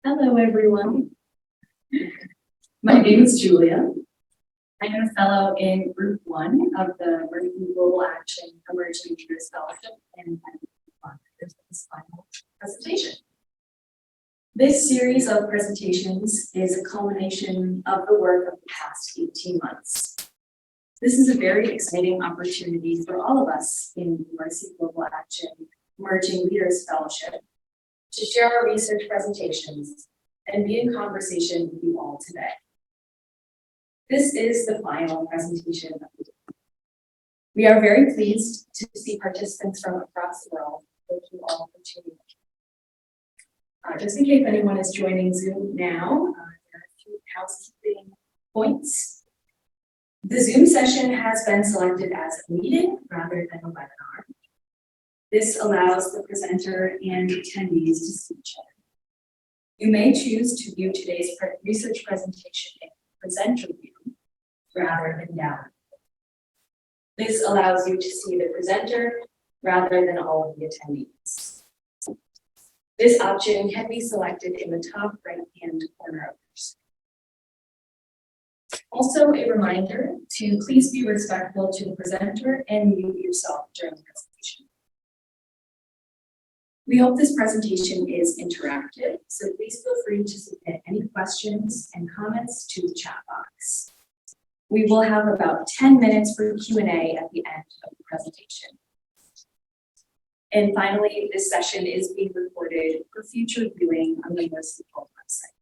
Hello, everyone. My name is Julia. I'm a fellow in Group 1 of the Working Global Action Emerging Leaders Fellowship, and I'm here for this final presentation. This series of presentations is a culmination of the work of the past 18 months. This is a very exciting opportunity for all of us in the Working Global Action Emerging Leaders Fellowship to share our research presentations and be in conversation with you all today. This is the final presentation of the day. We are very pleased to see participants from across the world. Thank you all for tuning in. Just in case anyone is joining Zoom now, there are a few housekeeping points. The Zoom session has been selected as a meeting rather than a webinar. This allows the presenter and attendees to see each other. You may choose to view today's research presentation in presenter view rather than down. This allows you to see the presenter rather than all of the attendees. This option can be selected in the top right-hand corner of your screen. Also, a reminder to please be respectful to the presenter and mute yourself during the presentation. We hope this presentation is interactive, so please feel free to submit any questions and comments to the chat box. We will have about 10 minutes for Q&A at the end of the presentation. And finally, this session is being recorded for future viewing on the University website.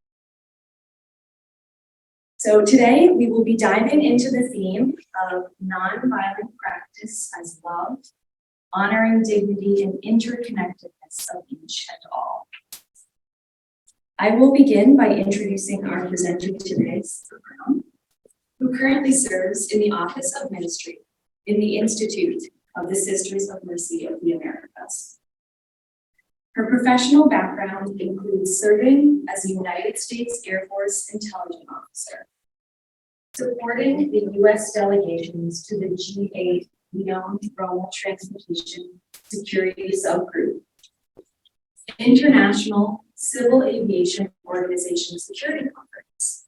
So today we will be diving into the theme of nonviolent practice as love, honoring dignity and interconnectedness of each and all. I will begin by introducing our presenter today, Sarah Brown, who currently serves in the Office of Ministry in the Institute of the Sisters of Mercy of the Americas. Her professional background includes serving as a United States Air Force intelligence officer, supporting the U.S. delegations to the G8 Rome Transportation Security Subgroup, International Civil Aviation Organization Security Conference,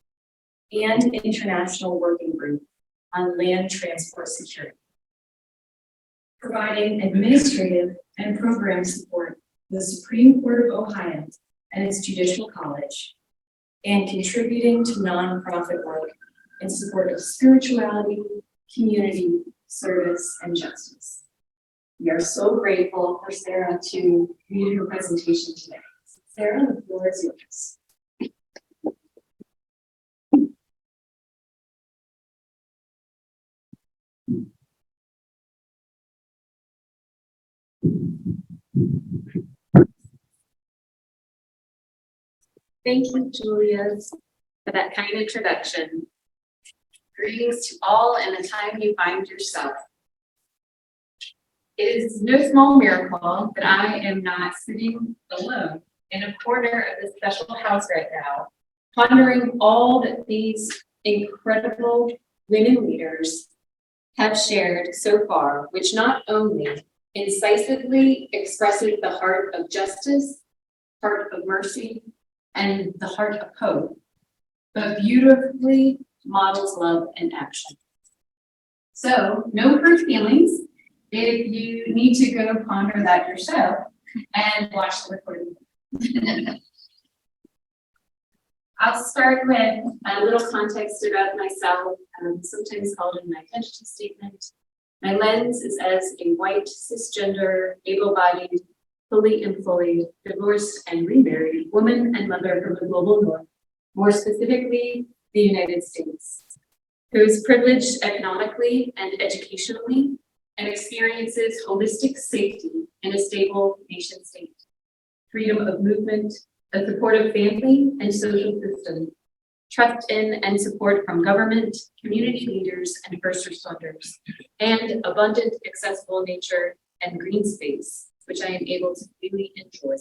and International Working Group on Land Transport Security, providing administrative and program support to the Supreme Court of Ohio and its Judicial College, and contributing to nonprofit work in support of spirituality, community, service, and justice. We are so grateful for Sarah to read her presentation today. Sarah, the floor is yours. Thank you, Julia, for that kind introduction. Greetings to all in the time you find yourself. It is no small miracle that I am not sitting alone in a corner of this special house right now, pondering all that these incredible women leaders have shared so far, which not only incisively expresses the heart of justice, heart of mercy, and the heart of hope, but beautifully models love and action. So no hurt feelings if you need to go ponder that yourself and watch the recording. I'll start with a little context about myself, sometimes called an identity statement. My lens is as a white, cisgender, able-bodied, fully employed, divorced and remarried woman and mother from the global north, more specifically, the United States, who is privileged economically and educationally and experiences holistic safety in a stable nation state, freedom of movement, a supportive family and social system, trust in and support from government, community leaders, and first responders, and abundant, accessible nature and green space, which I am able to freely enjoy.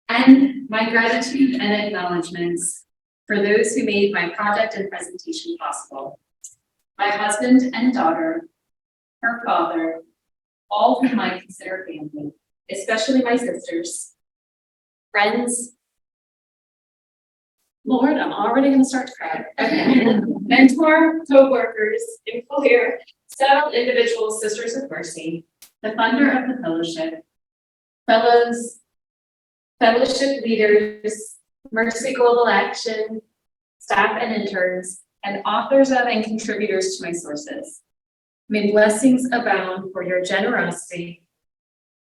And my gratitude and acknowledgements for those who made my project and presentation possible. My husband and daughter, her father, all whom I consider family, especially my sisters, friends. Lord, I'm already going to start to cry. Okay. Mentor, co-workers, employer, several individuals, Sisters of Mercy, the funder of the fellowship, fellows, fellowship leaders, Mercy Global Action, staff and interns, and authors of and contributors to my sources. May blessings abound for your generosity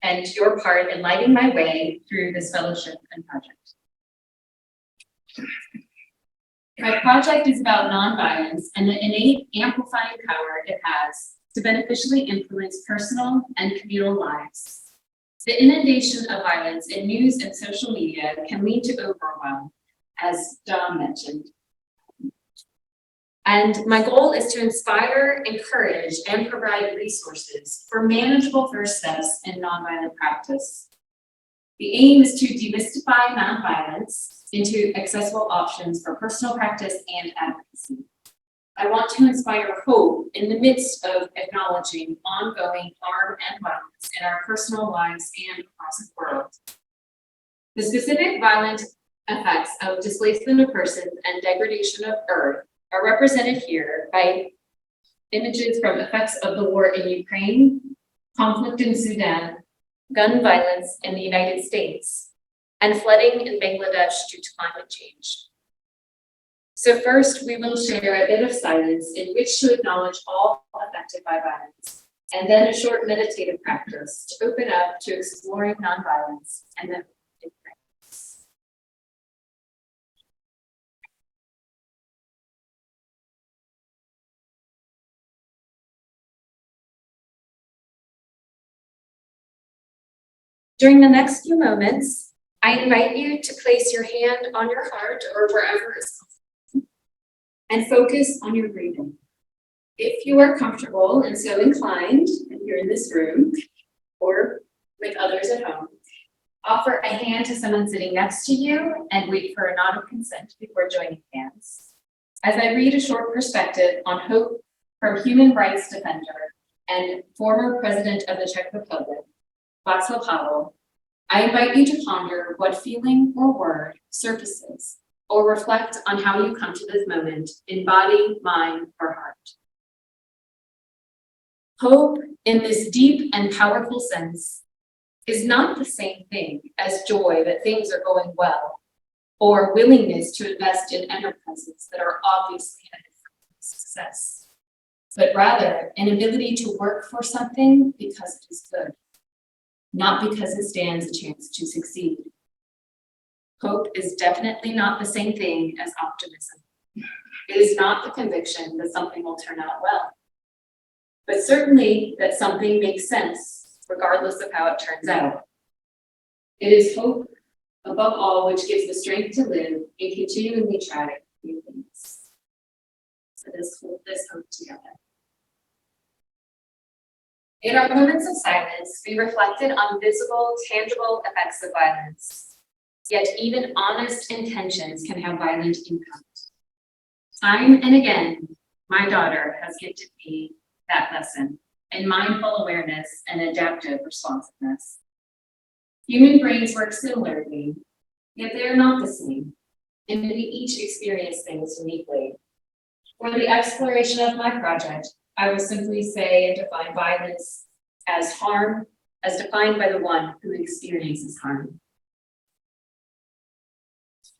and your part in lighting my way through this fellowship and project. My project is about nonviolence and the innate amplifying power it has to beneficially influence personal and communal lives. The inundation of violence in news and social media can lead to overwhelm, as Dom mentioned. And my goal is to inspire, encourage, and provide resources for manageable first steps in nonviolent practice. The aim is to demystify nonviolence into accessible options for personal practice and advocacy. I want to inspire hope in the midst of acknowledging ongoing harm and violence in our personal lives and across the world. The specific violent effects of displacement of persons and degradation of earth are represented here by images from effects of the war in Ukraine, conflict in Sudan, gun violence in the United States, and flooding in Bangladesh due to climate change. So first, we will share a bit of silence in which to acknowledge all affected by violence, and then a short meditative practice to open up to exploring nonviolence and the difference. During the next few moments, I invite you to place your hand on your heart or wherever it's comfortable and focus on your breathing. If you are comfortable and so inclined, and you're in this room or with others at home, offer a hand to someone sitting next to you and wait for a nod of consent before joining hands. As I read a short perspective on hope from human rights defender and former president of the Czech Republic, Václav Havel, I invite you to ponder what feeling or word surfaces, or reflect on how you come to this moment in body, mind, or heart. Hope, in this deep and powerful sense, is not the same thing as joy that things are going well, or willingness to invest in enterprises that are obviously headed for success, but rather an ability to work for something because it is good, not because it stands a chance to succeed. Hope is definitely not the same thing as optimism. It is not the conviction that something will turn out well, but certainly that something makes sense regardless of how it turns out. It is hope, above all, which gives the strength to live and continually try new things. So let's hold this hope together. In our moments of silence, we reflected on visible, tangible effects of violence. Yet even honest intentions can have violent impact. Time and again, my daughter has gifted me that lesson in mindful awareness and adaptive responsiveness. Human brains work similarly, yet they are not the same, and we each experience things uniquely. For the exploration of my project, I will simply say and define violence as harm, as defined by the one who experiences harm.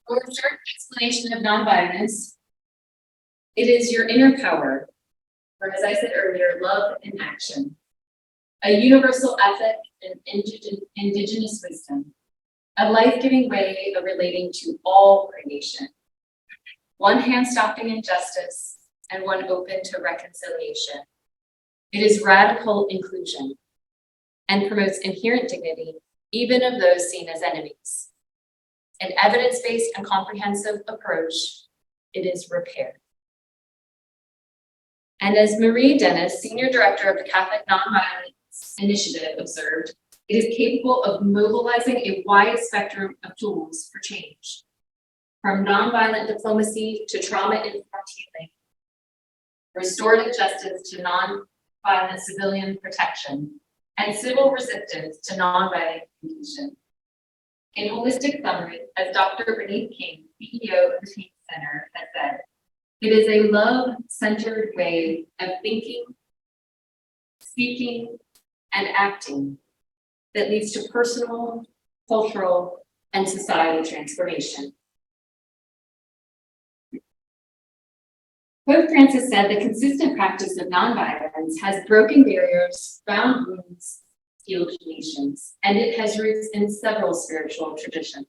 For a short explanation of nonviolence, it is your inner power, or as I said earlier, love in action, a universal ethic and indigenous wisdom, a life-giving way of relating to all creation, one hand stopping injustice and one open to reconciliation. It is radical inclusion and promotes inherent dignity, even of those seen as enemies. An evidence-based and comprehensive approach, it is repair. And as Marie Dennis, Senior Director of the Catholic Nonviolence Initiative, observed, it is capable of mobilizing a wide spectrum of tools for change, from nonviolent diplomacy to trauma-informed healing, restorative justice to nonviolent civilian protection, and civil resistance to nonviolent communication. In holistic summary, as Dr. Renee King, CEO of the Teen Center, has said, it is a love-centered way of thinking, speaking, and acting that leads to personal, cultural, and societal transformation. Pope Francis said the consistent practice of nonviolence has broken barriers, bound wounds, healed nations, and it has roots in several spiritual traditions.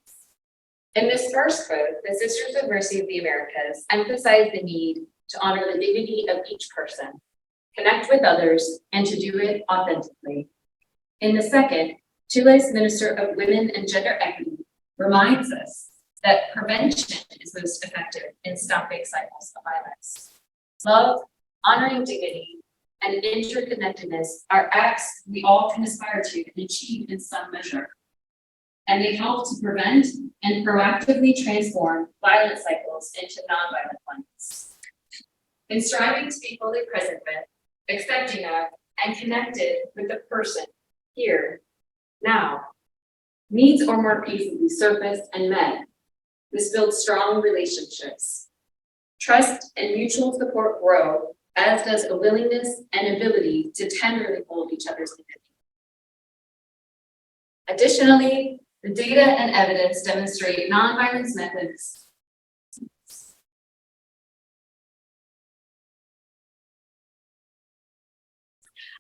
In this first quote, the Sisters of Mercy of the Americas emphasize the need to honor the dignity of each person, connect with others, and to do it authentically. In the second, Chile's Minister of Women and Gender Equity reminds us that prevention is most effective in stopping cycles of violence. Love, honoring dignity, and interconnectedness are acts we all can aspire to and achieve in some measure. And they help to prevent and proactively transform violent cycles into nonviolent ones. In striving to be fully present with, accepting of, and connected with the person here, now, needs are more easily surfaced and met. This builds strong relationships. Trust and mutual support grow, as does a willingness and ability to tenderly hold each other's hand. Additionally, the data and evidence demonstrate nonviolence methods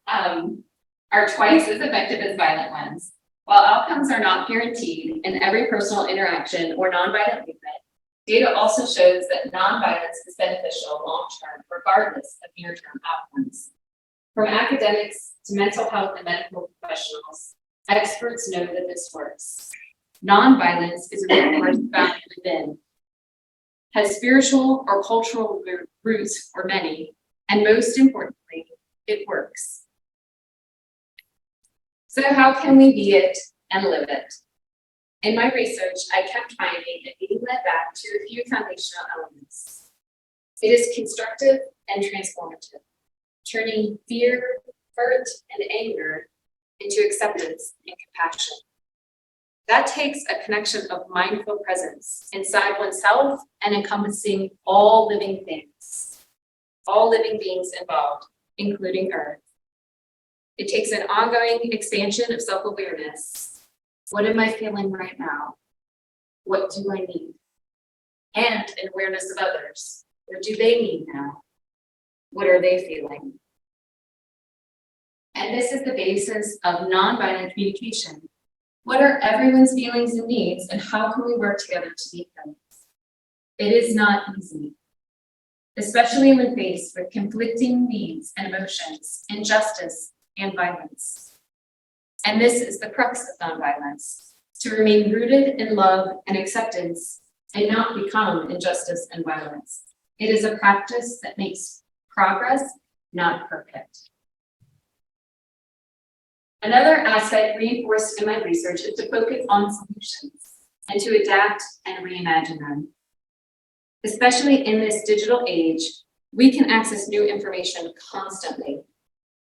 are twice as effective as violent ones. While outcomes are not guaranteed in every personal interaction or nonviolent movement, data also shows that nonviolence is beneficial long-term, regardless of near-term outcomes. From academics to mental health and medical professionals, experts know that this works. Nonviolence is a resource found within, has spiritual or cultural roots for many, and most importantly, it works. So how can we be it and live it? In my research, I kept finding and being led back to a few foundational elements. It is constructive and transformative, turning fear, hurt, and anger into acceptance and compassion. That takes a connection of mindful presence inside oneself and encompassing all living things, all living beings involved, including Earth. It takes an ongoing expansion of self-awareness. What am I feeling right now? What do I need? And an awareness of others. What do they need now? What are they feeling? And this is the basis of nonviolent communication. What are everyone's feelings and needs, and how can we work together to meet them? It is not easy, especially when faced with conflicting needs and emotions, injustice, and violence. And this is the crux of nonviolence, to remain rooted in love and acceptance and not become injustice and violence. It is a practice that makes progress, not perfect. Another aspect reinforced in my research is to focus on solutions and to adapt and reimagine them. Especially in this digital age, we can access new information constantly.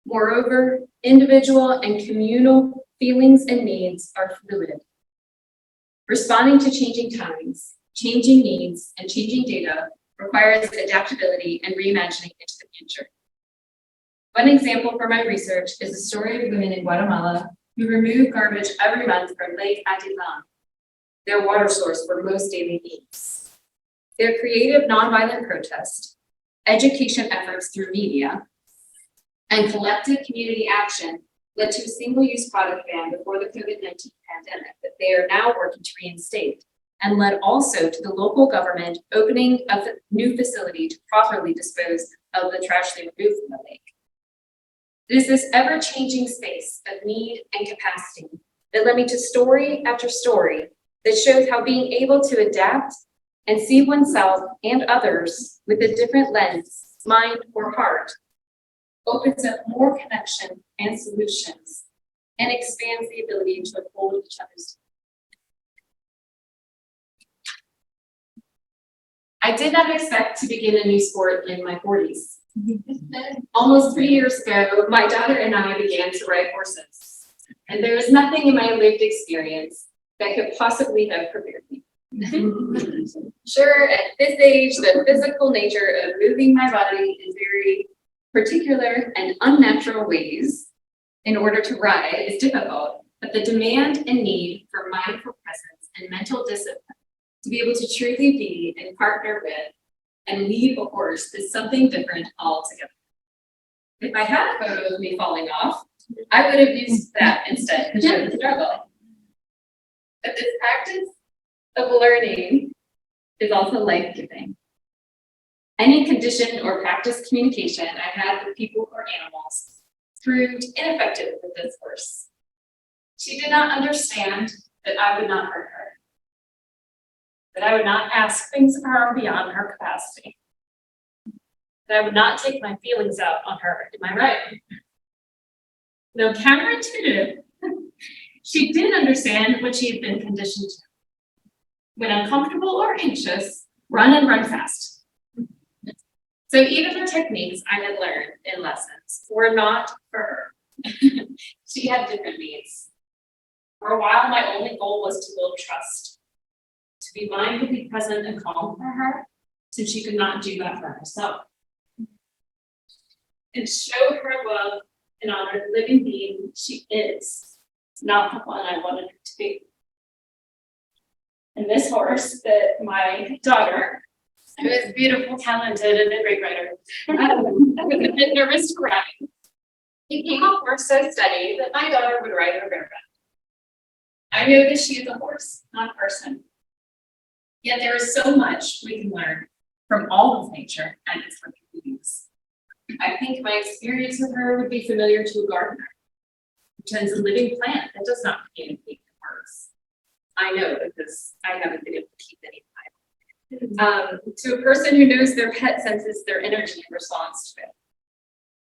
Moreover, individual and communal feelings and needs are fluid. Responding to changing times, changing needs, and changing data requires adaptability and reimagining into the future. One example from my research is the story of women in Guatemala who remove garbage every month from Lake Atitlán, their water source for most daily needs. Their creative nonviolent protest, education efforts through media, and collective community action led to a single-use product ban before the COVID-19 pandemic that they are now working to reinstate, and led also to the local government opening a new facility to properly dispose of the trash they removed from the lake. It is this ever-changing space of need and capacity that led me to story after story that shows how being able to adapt and see oneself and others with a different lens, mind, or heart opens up more connection and solutions and expands the ability to uphold each other's. I did not expect to begin a new sport in my 40s. Almost 3 years ago, my daughter and I began to ride horses, and there is nothing in my lived experience that could possibly have prepared me. Sure, at this age, the physical nature of moving my body in very particular and unnatural ways in order to ride is difficult, but the demand and need for mindful presence and mental discipline to be able to truly be and partner with and lead a horse is something different altogether. If I had a photo of me falling off, I would have used that instead to show the struggle. But this practice of learning is also life-giving. Any conditioned or practiced communication I had with people or animals proved ineffective with this horse. She did not understand that I would not hurt her, that I would not ask things of her beyond her capacity, that I would not take my feelings out on her. Am I right? Though counterintuitive, she did understand what she had been conditioned to. When uncomfortable or anxious, run and run fast. So even the techniques I had learned in lessons were not for her. She had different needs. For a while, my only goal was to build trust, to be mindfully present and calm for her, since she could not do that for herself. And show her love and honor the living being she is, not the one I wanted her to be. And this horse that my daughter, who is beautiful, talented, and a great rider, was a bit nervous to ride, became a horse so steady that my daughter would ride her bareback. I know that she is a horse, not a person. Yet there is so much we can learn from all of nature and its living beings. I think my experience with her would be familiar to a gardener who tends a living plant that does not communicate with words. I know because I haven't been able to keep any time. To a person who knows their pet senses their energy in response to it.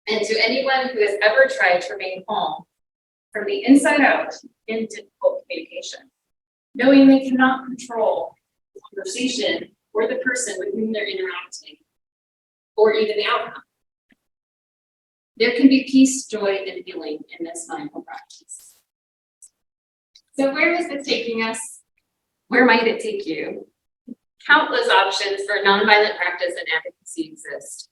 And to anyone who has ever tried to remain calm from the inside out in difficult communication, knowing they cannot control the conversation or the person with whom they're interacting, or even the outcome. There can be peace, joy, and healing in this mindful practice. So where is this taking us? Where might it take you? Countless options for nonviolent practice and advocacy exist.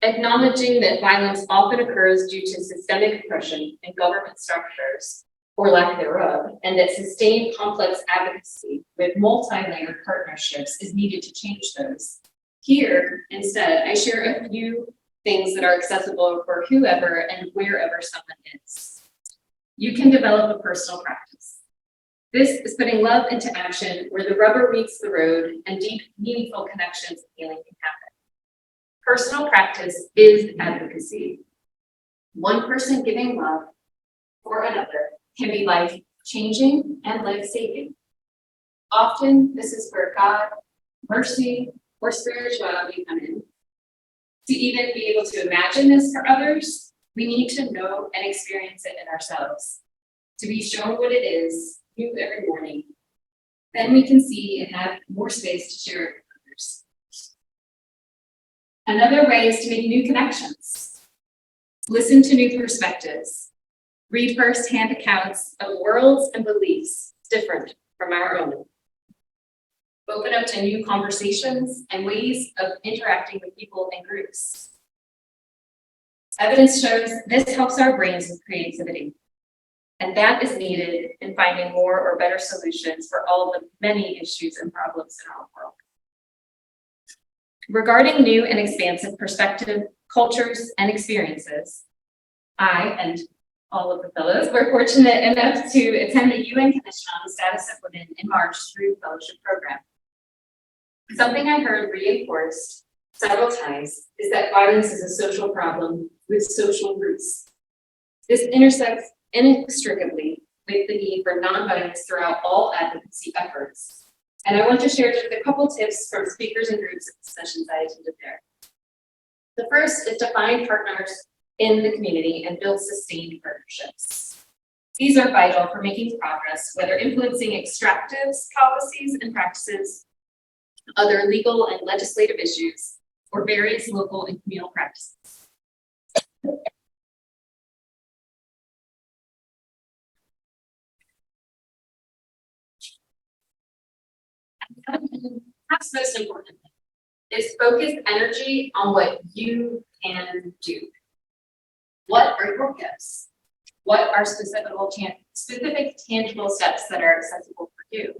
Acknowledging that violence often occurs due to systemic oppression in government structures, or lack thereof, and that sustained complex advocacy with multi-layered partnerships is needed to change those. Here, instead, I share a few things that are accessible for whoever and wherever someone is. You can develop a personal practice. This is putting love into action where the rubber meets the road and deep, meaningful connections and healing can happen. Personal practice is advocacy. One person giving love for another can be life-changing and life-saving. Often, this is where God, mercy, or spirituality come in. To even be able to imagine this for others, we need to know and experience it in ourselves. To be shown what it is, new every morning. Then we can see and have more space to share it with others. Another way is to make new connections. Listen to new perspectives. Read first-hand accounts of worlds and beliefs different from our own. Open up to new conversations and ways of interacting with people and groups. Evidence shows this helps our brains with creativity, and that is needed in finding more or better solutions for all the many issues and problems in our world. Regarding new and expansive perspective, cultures, and experiences, I and all of the fellows were fortunate enough to attend the UN Commission on the Status of Women in March through the fellowship program. Something I heard reinforced several times is that violence is a social problem with social roots. This intersects inextricably with the need for nonviolence throughout all advocacy efforts. And I want to share just a couple tips from speakers and groups at the sessions I attended there. The first is to find partners in the community and build sustained partnerships. These are vital for making progress, whether influencing extractive policies and practices, other legal and legislative issues, or various local and communal practices. Perhaps most importantly, is focus energy on what you can do. What are your gifts? What are specific tangible steps that are accessible for you?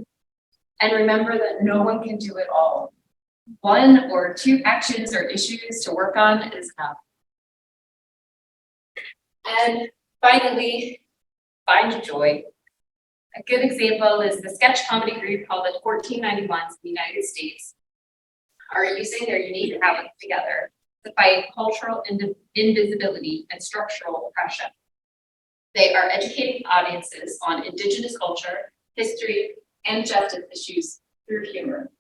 And remember that no one can do it all. One or two actions or issues to work on is enough. And finally, find joy. A good example is the sketch comedy group called the 1491s in the United States are using their unique talent together to fight cultural invisibility and structural oppression. They are educating audiences on Indigenous culture, history, and justice issues through humor.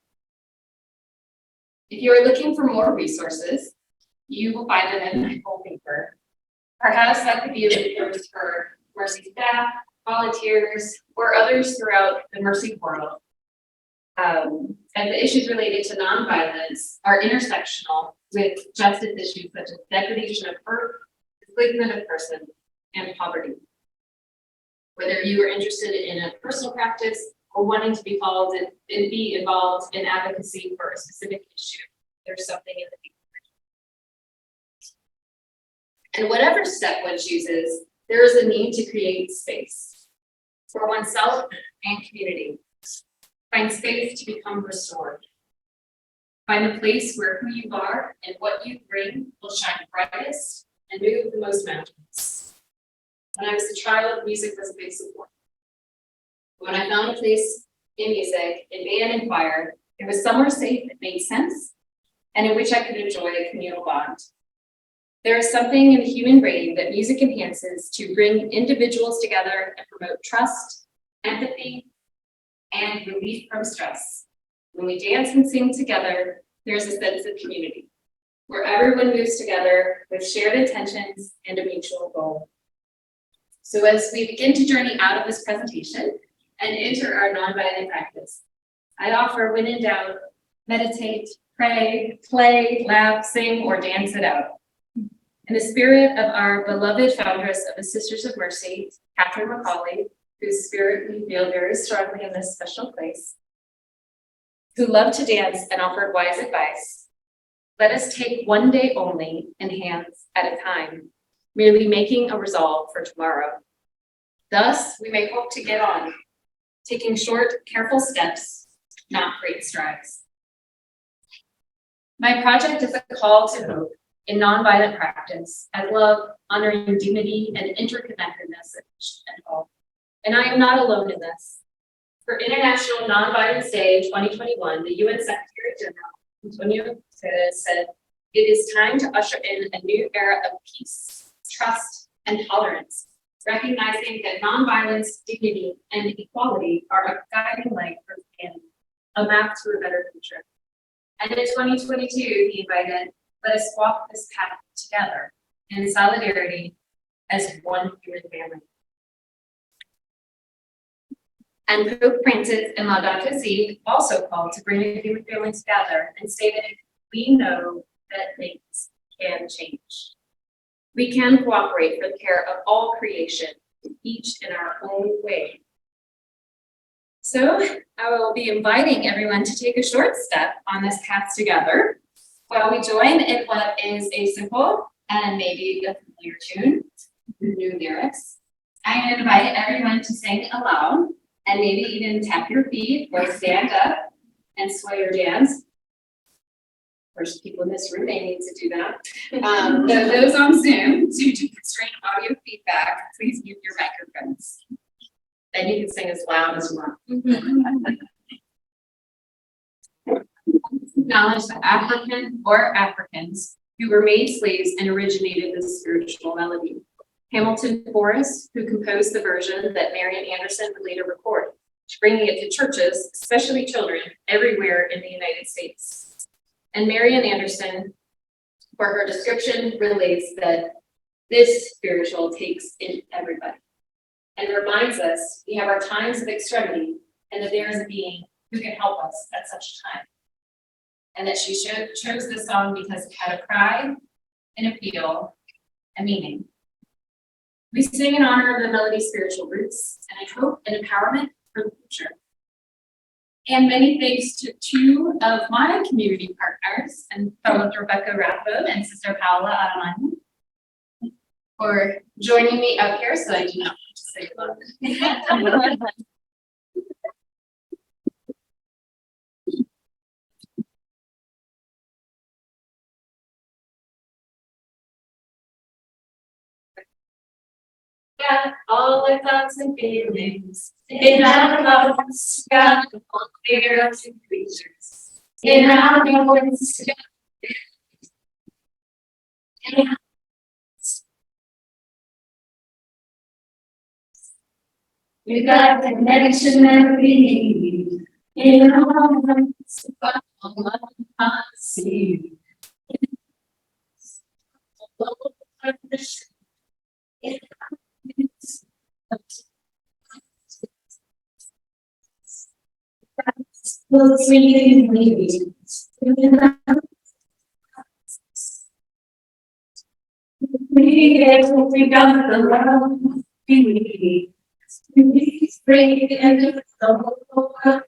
If you are looking for more resources, you will find them in my full paper. Perhaps that could be a resource for Mercy staff, volunteers, or others throughout the Mercy world. And the issues related to nonviolence are intersectional with justice issues such as degradation of earth, displacement of person, and poverty. Whether you are interested in a personal practice or wanting to be involved in advocacy for a specific issue, there's something in the future. And whatever step one chooses, there is a need to create space for oneself and community. Find space to become restored. Find a place where who you are and what you bring will shine brightest and move the most mountains. When I was a child, music was a big support. When I found a place in music, in band and choir, it was somewhere safe that made sense and in which I could enjoy a communal bond. There is something in the human brain that music enhances to bring individuals together and promote trust, empathy, and relief from stress. When we dance and sing together, there's a sense of community, where everyone moves together with shared intentions and a mutual goal. So as we begin to journey out of this presentation and enter our nonviolent practice, I offer, when in doubt, meditate, pray, play, laugh, sing, or dance it out. In the spirit of our beloved foundress of the Sisters of Mercy, Catherine McCauley, whose spirit we feel very strongly in this special place, who loved to dance and offered wise advice, let us take one day only in hands at a time, merely making a resolve for tomorrow. Thus, we may hope to get on, taking short, careful steps, not great strides. My project is a call to hope in nonviolent practice, as love, honoring dignity, and interconnectedness of each and all. And I am not alone in this. For International Nonviolence Day in 2021, the UN Secretary General, Antonio Guterres, said, "It is time to usher in a new era of peace, trust, and tolerance, recognizing that nonviolence, dignity, and equality are a guiding light for humanity, a map to a better future." And in 2022, he invited, "Let us walk this path together in solidarity as one human family." And Pope Francis in Laudato Si also called to bring the human family together and stated, "We know that things can change. We can cooperate for the care of all creation, each in our own way." So I will be inviting everyone to take a short step on this path together while we join in what is a simple and maybe a familiar tune with new lyrics. I invite everyone to sing aloud and maybe even tap your feet or stand up and sway or dance. Of course, people in this room may need to do that. Those on Zoom, due to constrained audio feedback, please mute your microphones. Then you can sing as loud as you want. Acknowledge the African or Africans who were made slaves and originated this spiritual melody. Hamilton Forrest, who composed the version that Marian Anderson would later record, bringing it to churches, especially children, everywhere in the United States. And Marian Anderson, for her description, relates that this spiritual takes in everybody and reminds us we have our times of extremity and that there is a being who can help us at such a time. and that she chose this song because it had a cry, an appeal, a meaning. We sing in honor of the melody's spiritual roots, and I hope an empowerment for the future. And many thanks to two of my community partners, and fellow Rebecca Rathbone and Sister Paola Aran, for joining me up here, so I do not have to say hello. Got all our thoughts and feelings in our hearts, got all fears and creatures in our hearts. We got the connection that we need in our hearts, but I can't see. We got the love we need. We bring the end of the whole world.